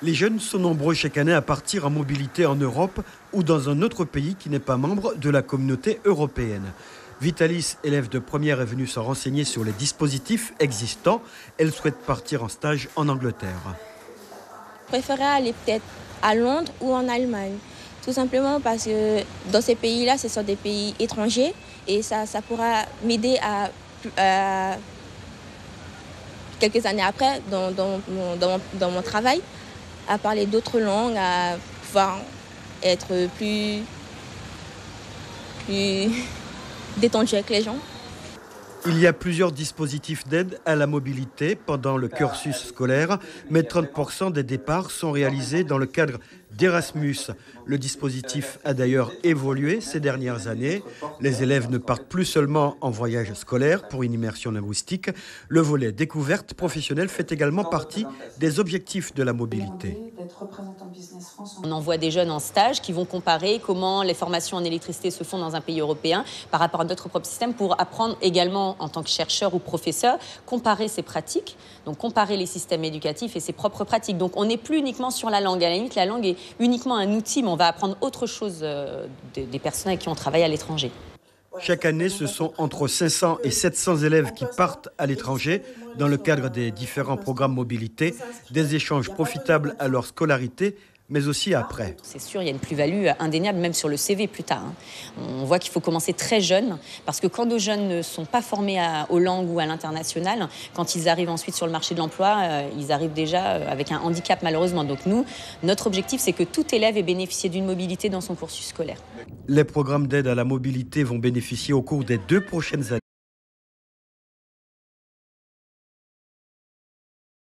Les jeunes sont nombreux chaque année à partir en mobilité en Europe ou dans un autre pays qui n'est pas membre de la communauté européenne. Vitalis, élève de première, est venue se renseigner sur les dispositifs existants. Elle souhaite partir en stage en Angleterre. Je préférerais aller peut-être à Londres ou en Allemagne. Tout simplement parce que dans ces pays-là, ce sont des pays étrangers et ça pourra m'aider à quelques années après, dans mon travail, à parler d'autres langues, à pouvoir être plus détendu avec les gens. Il y a plusieurs dispositifs d'aide à la mobilité pendant le cursus scolaire, mais 30% des départs sont réalisés dans le cadre d'Erasmus. Le dispositif a d'ailleurs évolué ces dernières années. Les élèves ne partent plus seulement en voyage scolaire pour une immersion linguistique. Le volet découverte professionnelle fait également partie des objectifs de la mobilité. On envoie des jeunes en stage qui vont comparer comment les formations en électricité se font dans un pays européen par rapport à notre propre système pour apprendre également en tant que chercheur ou professeur, comparer ses pratiques, donc comparer les systèmes éducatifs et ses propres pratiques. Donc on n'est plus uniquement sur la langue. À la limite, la langue est uniquement un outil, mais on va apprendre autre chose des personnes avec qui on travaille à l'étranger. Chaque année, ce sont entre 500 et 700 élèves qui partent à l'étranger dans le cadre des différents programmes mobilité, des échanges profitables à leur scolarité, mais aussi après. C'est sûr, il y a une plus-value indéniable, même sur le CV plus tard. On voit qu'il faut commencer très jeune, parce que quand nos jeunes ne sont pas formés aux langues ou à l'international, quand ils arrivent ensuite sur le marché de l'emploi, ils arrivent déjà avec un handicap malheureusement. Donc nous, notre objectif, c'est que tout élève ait bénéficié d'une mobilité dans son cursus scolaire. Les programmes d'aide à la mobilité vont bénéficier au cours des 2 prochaines années